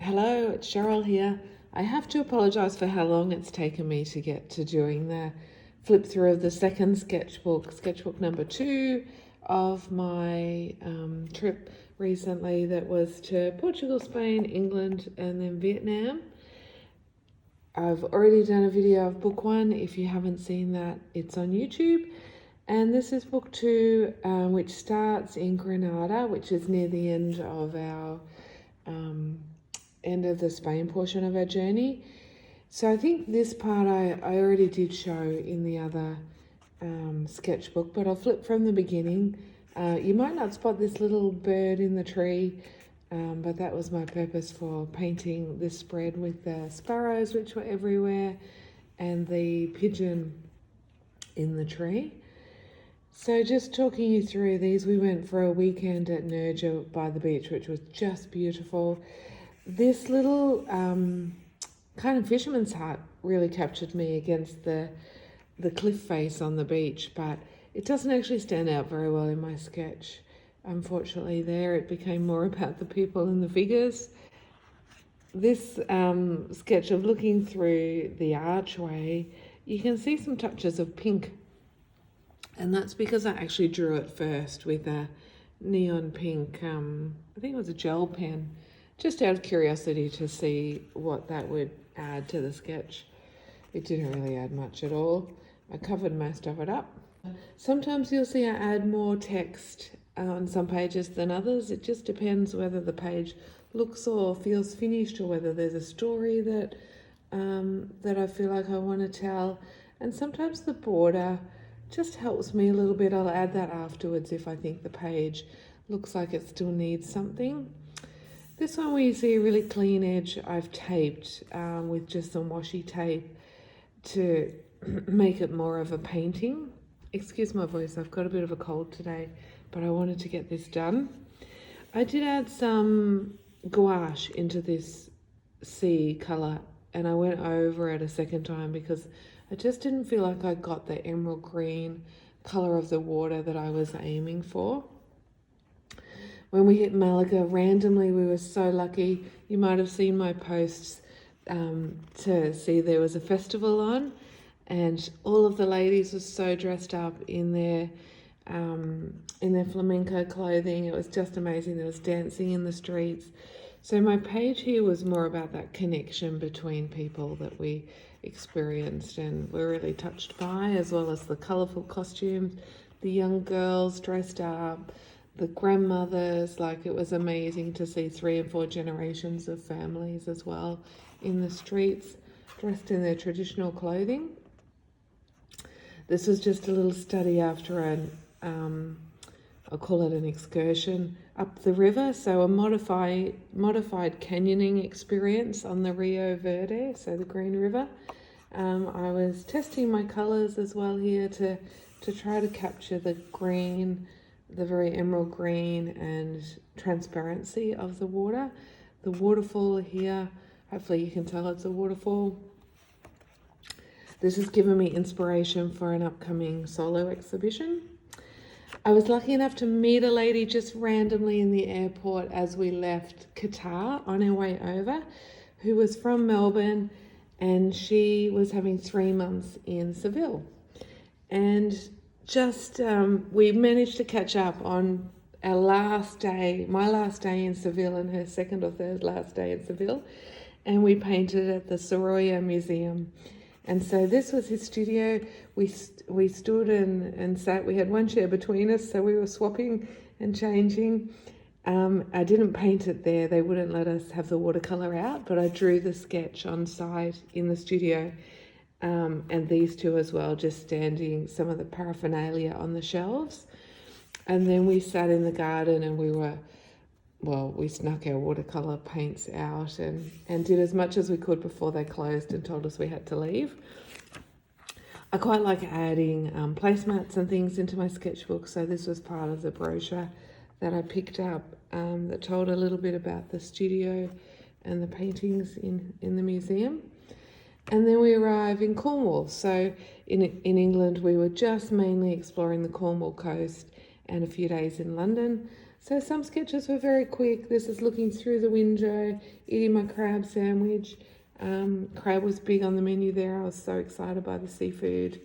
Hello, it's Cheryl here. I have to apologise for how long it's taken me to get to doing the flip through of the second sketchbook number 2 of my trip recently that was to Portugal, Spain, England and then Vietnam. I've already done a video of book 1. If you haven't seen that, it's on YouTube. And this is book 2, which starts in Granada, which is near the end of our end of the Spain portion of our journey. So I think this part I already did show in the other sketchbook, but I'll flip from the beginning. You might not spot this little bird in the tree, but that was my purpose for painting this spread with the sparrows, which were everywhere, and the pigeon in the tree. So just talking you through these, we went for a weekend at Nerja by the beach, which was just beautiful. This little kind of fisherman's hut really captured me against the cliff face on the beach, but it doesn't actually stand out very well in my sketch. Unfortunately, there it became more about the people and the figures. This sketch of looking through the archway, you can see some touches of pink. And that's because I actually drew it first with a neon pink, I think it was a gel pen, just out of curiosity to see what that would add to the sketch. It didn't really add much at all. I covered most of it up. Sometimes you'll see I add more text on some pages than others. It just depends whether the page looks or feels finished, or whether there's a story that I feel like I want to tell. And sometimes the border just helps me a little bit. I'll add that afterwards if I think the page looks like it still needs something. This one where you see a really clean edge, I've taped with just some washi tape to make it more of a painting. Excuse my voice, I've got a bit of a cold today, but I wanted to get this done. I did add some gouache into this sea colour, and I went over it a second time because I just didn't feel like I got the emerald green colour of the water that I was aiming for. When we hit Malaga, randomly, we were so lucky. You might have seen my posts to see there was a festival on, and all of the ladies were so dressed up in their flamenco clothing. It was just amazing. There was dancing in the streets. So my page here was more about that connection between people that we experienced and were really touched by, as well as the colourful costumes, the young girls dressed up, the grandmothers. Like, it was amazing to see 3 and 4 generations of families as well in the streets, dressed in their traditional clothing. This was just a little study after an I'll call it an excursion up the river, so a modified canyoning experience on the Rio Verde, so the Green River. I was testing my colours as well here to try to capture the green, the very emerald green and transparency of the water. The waterfall here, hopefully you can tell it's a waterfall. This has given me inspiration for an upcoming solo exhibition. I was lucky enough to meet a lady just randomly in the airport as we left Qatar on our way over, who was from Melbourne, and she was having 3 months in Seville. And just we managed to catch up on our last day, my last day in Seville and her second or third last day in Seville, and we painted at the Sorolla Museum. And so this was his studio. We stood and sat. We had one chair between us, so we were swapping and changing. I didn't paint it there. They wouldn't let us have the watercolour out, but I drew the sketch on site in the studio. And these two as well, just standing, some of the paraphernalia on the shelves. And then we sat in the garden and we snuck our watercolour paints out and did as much as we could before they closed and told us we had to leave. I quite like adding placemats and things into my sketchbook, so this was part of the brochure that I picked up that told a little bit about the studio and the paintings in the museum. And then we arrive in Cornwall. So in England, we were just mainly exploring the Cornwall coast and a few days in London. So some sketches were very quick. This is looking through the window, eating my crab sandwich. Crab was big on the menu there. I was so excited by the seafood.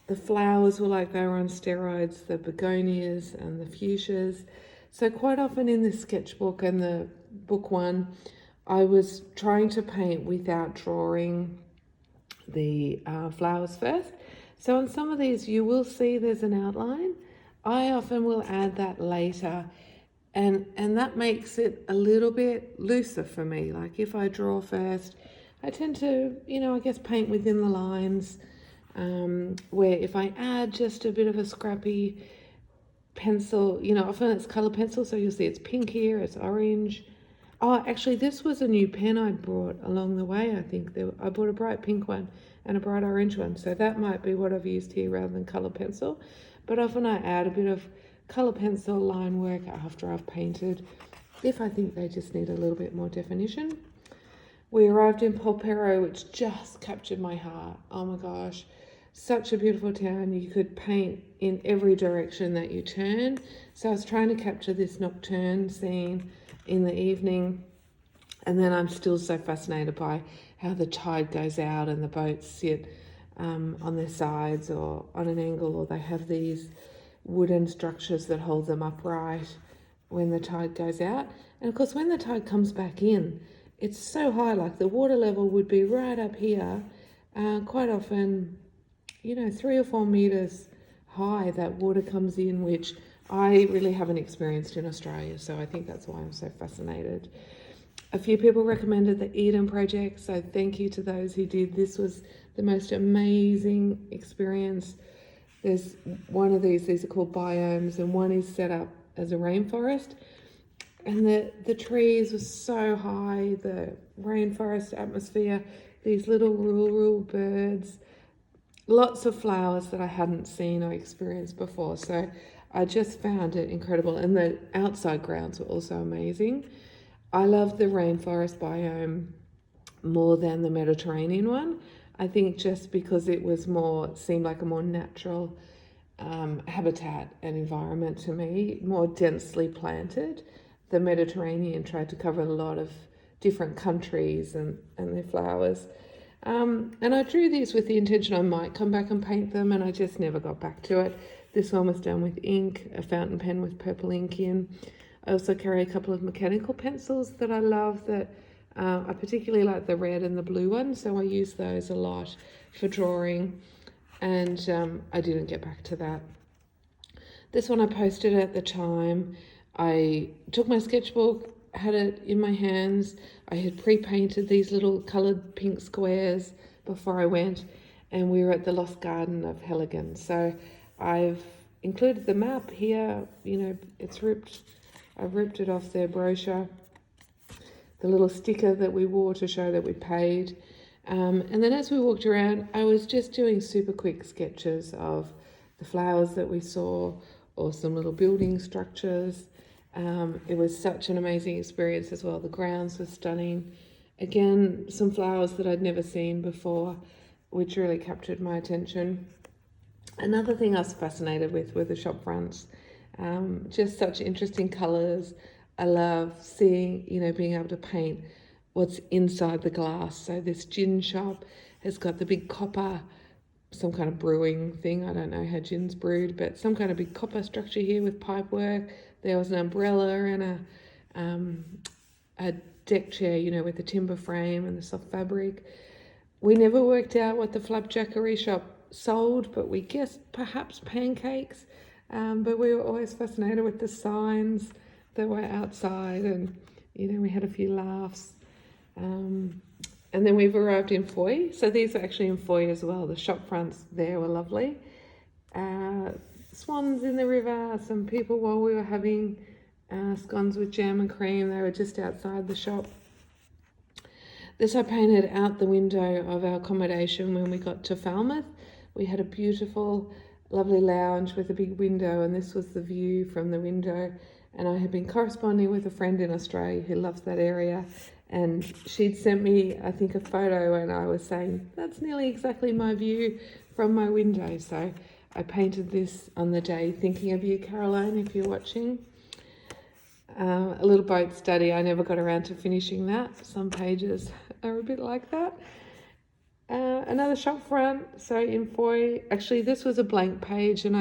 The flowers were like they were on steroids, the begonias and the fuchsias. So quite often in this sketchbook and the book one, I was trying to paint without drawing the flowers first. So on some of these you will see there's an outline. I often will add that later, and that makes it a little bit looser for me. Like if I draw first, I tend to, I guess paint within the lines, where if I add just a bit of a scrappy pencil, often it's colour pencil, so you'll see it's pink here, it's orange. Oh, actually this was a new pen I brought along the way. I think I bought a bright pink one and a bright orange one, so that might be what I've used here rather than colour pencil. But often I add a bit of colour pencil line work after I've painted, if I think they just need a little bit more definition. We arrived in Polperro, which just captured my heart. Oh my gosh, such a beautiful town. You could paint in every direction that you turn. So I was trying to capture this nocturne scene in the evening, and then I'm still so fascinated by how the tide goes out and the boats sit on their sides or on an angle, or they have these wooden structures that hold them upright when the tide goes out. And of course when the tide comes back in, it's so high, like the water level would be right up here, quite often 3 or 4 meters high that water comes in, which I really haven't experienced in Australia, so I think that's why I'm so fascinated. A few people recommended the Eden project, so thank you to those who did. This was the most amazing experience. There's one of these are called biomes, and one is set up as a rainforest, and the trees were so high, the rainforest atmosphere, these little rural birds, lots of flowers that I hadn't seen or experienced before. So I just found it incredible, and the outside grounds were also amazing. I love the rainforest biome more than the Mediterranean one. I think just because it seemed like a more natural habitat and environment to me, more densely planted. The Mediterranean tried to cover a lot of different countries and their flowers. And I drew these with the intention I might come back and paint them, and I just never got back to it. This one was done with ink, a fountain pen with purple ink in. I also carry a couple of mechanical pencils that I love, that I particularly like the red and the blue ones, so I use those a lot for drawing, and I didn't get back to that. This one I posted at the time. I took my sketchbook, had it in my hands. I had pre-painted these little coloured pink squares before I went, and we were at the Lost Garden of Heligan. So I've included the map here. It's ripped. I've ripped it off their brochure. The little sticker that we wore to show that we paid. And then as we walked around, I was just doing super quick sketches of the flowers that we saw, or some little building structures. It was such an amazing experience as well. The grounds were stunning. Again, some flowers that I'd never seen before, which really captured my attention. Another thing I was fascinated with were the shop fronts. Just such interesting colours. I love seeing, being able to paint what's inside the glass. So this gin shop has got the big copper, some kind of brewing thing. I don't know how gin's brewed, but some kind of big copper structure here with pipe work. There was an umbrella and a deck chair, with the timber frame and the soft fabric. We never worked out what the flapjackery shop sold, but we guessed perhaps pancakes. But we were always fascinated with the signs that were outside, and we had a few laughs. And then we've arrived in Foy. So these are actually in Foy as well. The shop fronts there were lovely. Swans in the river, some people while we were having scones with jam and cream. They were just outside the shop. This I painted out the window of our accommodation when we got to Falmouth. We had a beautiful, lovely lounge with a big window, and this was the view from the window. And I had been corresponding with a friend in Australia who loves that area, and she'd sent me, I think, a photo, and I was saying, that's nearly exactly my view from my window. So I painted this on the day, thinking of you, Caroline, if you're watching. a little boat study. I never got around to finishing that. Some pages are a bit like that. Another shop front, so in Foy, actually this was a blank page, and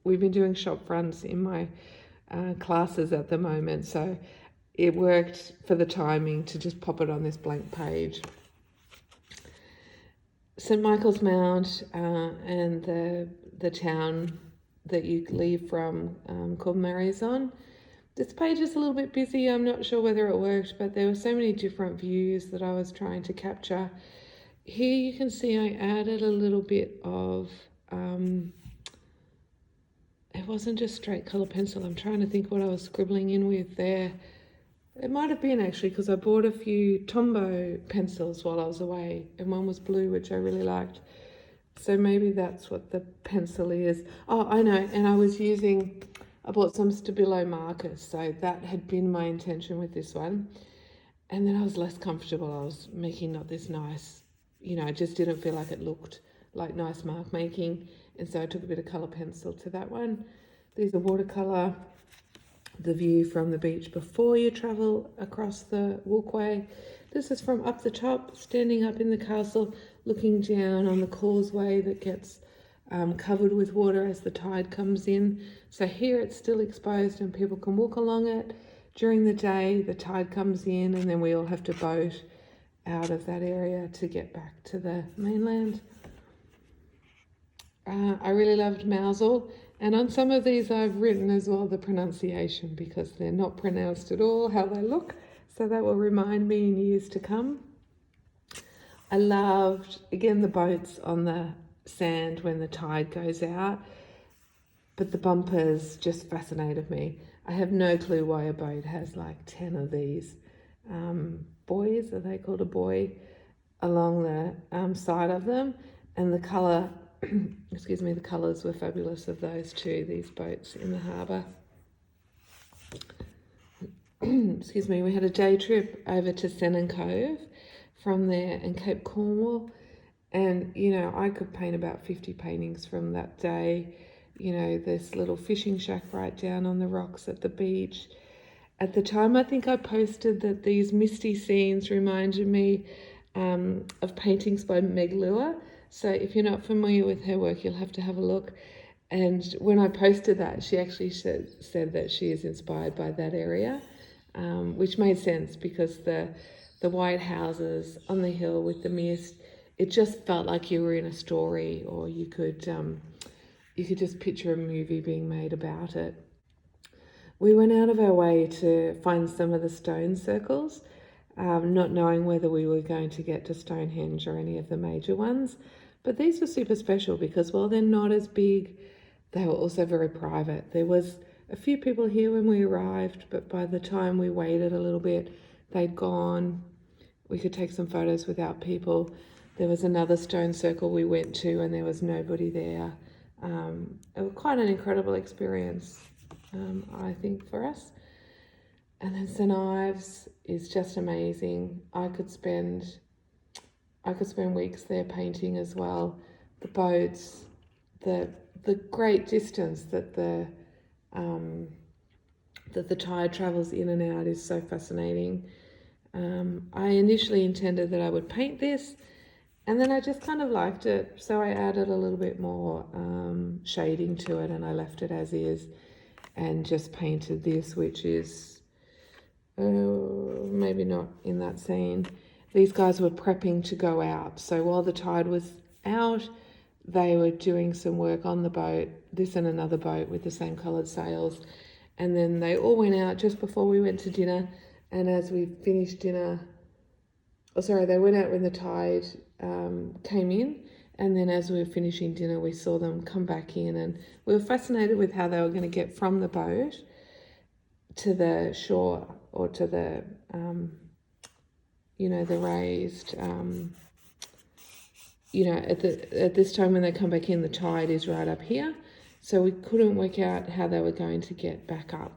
we've been doing shop fronts in my classes at the moment, so it worked for the timing to just pop it on this blank page. St Michael's Mount and the town that you leave from called Marizon. This page is a little bit busy. I'm not sure whether it worked, but there were so many different views that I was trying to capture. Here you can see I added a little bit of, it wasn't just straight colour pencil. I'm trying to think what I was scribbling in with there. It might have been actually because I bought a few Tombow pencils while I was away, and one was blue, which I really liked. So maybe that's what the pencil is. Oh, I know, and I bought some Stabilo markers, so that had been my intention with this one. And then I was less comfortable. I was making not this nice, I just didn't feel like it looked like nice mark making. And so I took a bit of colour pencil to that one. These are watercolour, the view from the beach before you travel across the walkway. This is from up the top, standing up in the castle, looking down on the causeway that gets covered with water as the tide comes in. So here it's still exposed and people can walk along it. During the day, the tide comes in and then we all have to boat out of that area to get back to the mainland. I really loved Mousel, and on some of these I've written as well the pronunciation because they're not pronounced at all how they look, so that will remind me in years to come. I loved, again, the boats on the sand when the tide goes out, but the bumpers just fascinated me. I have no clue why a boat has like 10 of these buoys, are they called a buoy, along the side of them, and the colour the colours were fabulous of those two, these boats in the harbour. We had a day trip over to Sennin Cove from there and Cape Cornwall, and I could paint about 50 paintings from that day. This little fishing shack right down on the rocks at the beach. At the time, I think I posted that these misty scenes reminded me of paintings by Meg Lure. So if you're not familiar with her work, you'll have to have a look. And when I posted that, she actually said that she is inspired by that area, which made sense because the white houses on the hill with the mist, it just felt like you were in a story, or you could just picture a movie being made about it. We went out of our way to find some of the stone circles, not knowing whether we were going to get to Stonehenge or any of the major ones. But these were super special because while they're not as big, they were also very private. There was a few people here when we arrived, but by the time we waited a little bit, they'd gone. We could take some photos without people. There was another stone circle we went to and there was nobody there. It was quite an incredible experience, I think, for us. And then St Ives is just amazing. I could spend weeks there painting as well. The boats, the great distance that the tide travels in and out is so fascinating. I initially intended that I would paint this, and then I just kind of liked it, so I added a little bit more shading to it, and I left it as is and just painted this, which is maybe not in that scene. These guys were prepping to go out, so while the tide was out, they were doing some work on the boat, this and another boat with the same coloured sails, and then they all went out just before we went to dinner. And as we finished dinner, they went out when the tide came in, and then as we were finishing dinner, we saw them come back in, and we were fascinated with how they were going to get from the boat to the shore, or to the the raised, at this time when they come back in, the tide is right up here. So we couldn't work out how they were going to get back up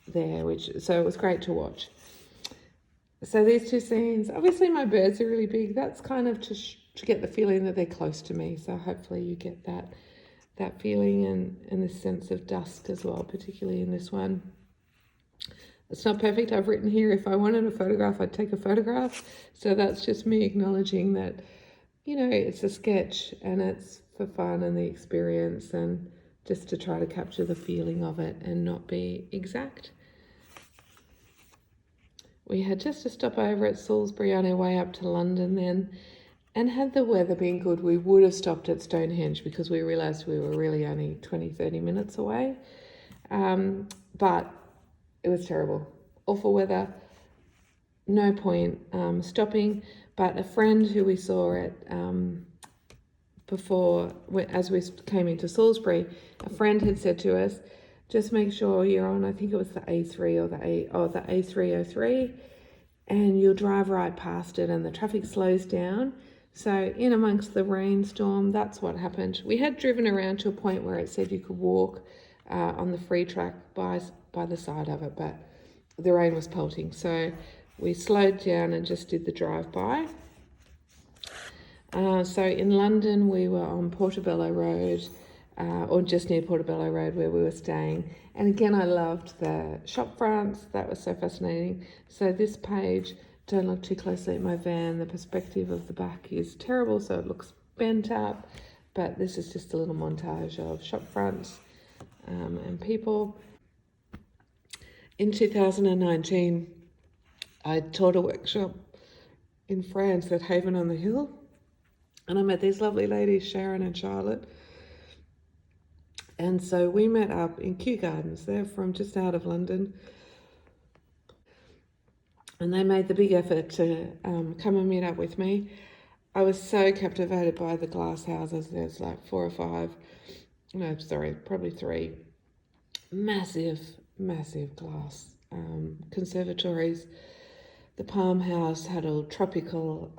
there, so it was great to watch. So these two scenes, obviously my birds are really big. That's kind of to get the feeling that they're close to me. So hopefully you get that feeling and this sense of dusk as well, particularly in this one. It's not perfect. I've written here, if I wanted a photograph, I'd take a photograph. So that's just me acknowledging that, you know, it's a sketch and it's for fun and the experience, and just to try to capture the feeling of it and not be exact. We had just a stop over at Salisbury on our way up to London then, and had the weather been good, we would have stopped at Stonehenge because we realised we were really only 20-30 minutes away. But it was terrible. Awful weather, no point stopping. But a friend who we saw at before, as we came into Salisbury, a friend had said to us, just make sure you're on, I think it was the A3 or the A303, and you'll drive right past it and the traffic slows down. So in amongst the rainstorm, that's what happened. We had driven around to a point where it said you could walk on the free track by the side of it, but the rain was pelting. So we slowed down and just did the drive-by. So in London, we were on Portobello Road, or just near Portobello Road where we were staying. And again, I loved the shop fronts. That was so fascinating. So this page, don't look too closely at my van. The perspective of the back is terrible, so it looks bent up. But this is just a little montage of shop fronts and people. In 2019, I taught a workshop in France at Haven on the Hill. And I met these lovely ladies, Sharon and Charlotte. And so we met up in Kew Gardens. They're from just out of London. And they made the big effort to come and meet up with me. I was so captivated by the glass houses. There's like 4 or 5, no, sorry, probably 3 massive, massive glass conservatories. The Palm House had all tropical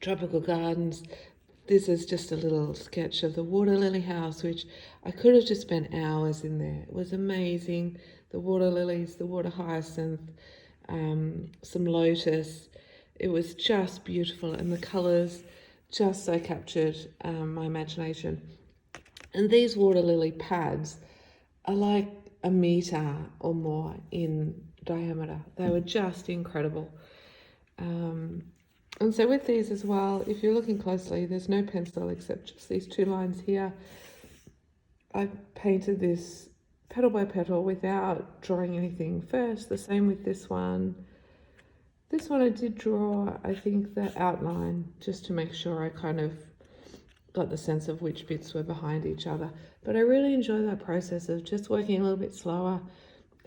gardens. This is just a little sketch of the water lily house, which I could have just spent hours in there. It was amazing. The water lilies, the water hyacinth, some lotus. It was just beautiful, and the colours just so captured my imagination. And these water lily pads are like a metre or more in diameter. They were just incredible. And so with these as well, if you're looking closely, there's no pencil except just these 2 lines here. I painted this petal by petal without drawing anything first. The same with this one. This one I did draw, I think, the outline, just to make sure I kind of got the sense of which bits were behind each other. But I really enjoy that process of just working a little bit slower,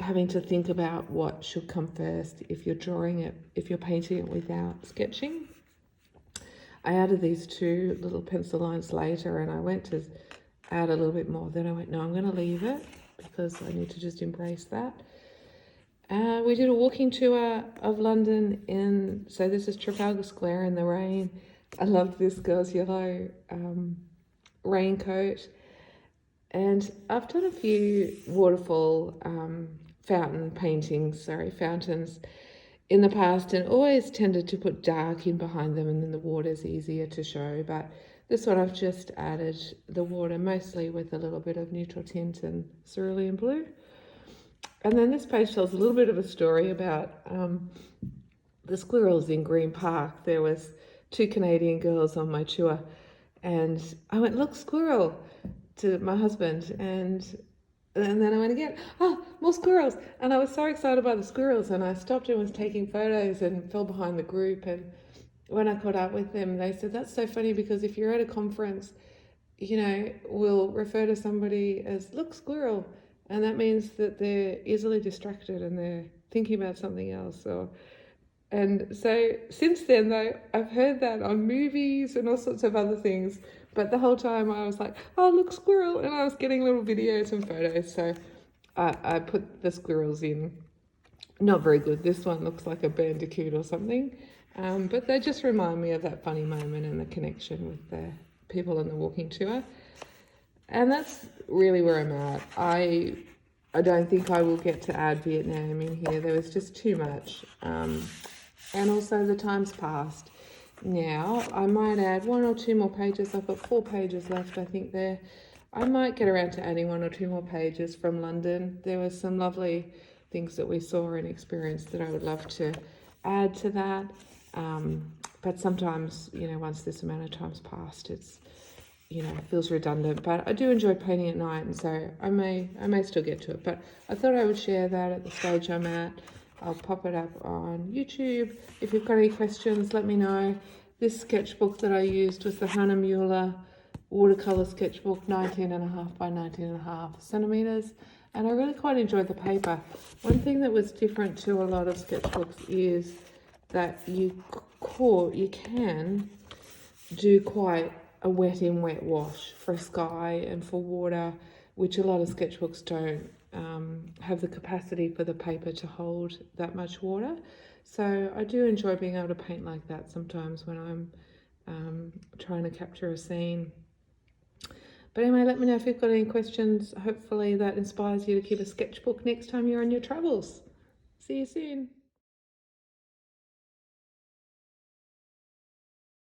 having to think about what should come first if you're drawing it, if you're painting it without sketching. I added these 2 little pencil lines later, and I went to add a little bit more. Then I went, no, I'm going to leave it because I need to just embrace that. We did a walking tour of London, and so this is Trafalgar Square in the rain. I loved this girl's yellow raincoat. And I've done a few waterfall fountains in the past, and always tended to put dark in behind them, and then the water's easier to show. But this one I've just added the water mostly with a little bit of neutral tint and cerulean blue. And then this page tells a little bit of a story about the squirrels in Green Park. There was 2 Canadian girls on my tour, and I went, look, squirrel, to my husband, and then I went again, oh, more squirrels. And I was so excited by the squirrels, and I stopped and was taking photos and fell behind the group. And when I caught up with them, they said, that's so funny, because if you're at a conference, you know, we'll refer to somebody as, look, squirrel. And that means that they're easily distracted and they're thinking about something else. And so since then, though, I've heard that on movies and all sorts of other things. But the whole time I was like, oh, look, squirrel. And I was getting little videos and photos. So I put the squirrels in. Not very good. This one looks like a bandicoot or something. But they just remind me of that funny moment and the connection with the people on the walking tour. And that's really where I'm at. I don't think I will get to add Vietnam in here. There was just too much. And also the time's passed. Now, I might add 1 or 2 more pages. I've got 4 pages left, I think, there. I might get around to adding 1 or 2 more pages from London. There was some lovely things that we saw and experienced that I would love to add to that. But sometimes, you know, once this amount of time's passed, it's, you know, it feels redundant. But I do enjoy painting at night, and so I may still get to it. But I thought I would share that at the stage I'm at. I'll pop it up on YouTube. If you've got any questions, let me know. This sketchbook that I used was the Hahnemuhle Watercolour Sketchbook, 19.5 by 19.5 centimetres. And I really quite enjoyed the paper. One thing that was different to a lot of sketchbooks is that you can do quite a wet in wet wash for sky and for water, which a lot of sketchbooks don't have the capacity for the paper to hold that much water. So I do enjoy being able to paint like that sometimes when I'm trying to capture a scene. But anyway, let me know if you've got any questions. Hopefully that inspires you to keep a sketchbook next time you're on your travels. See you soon.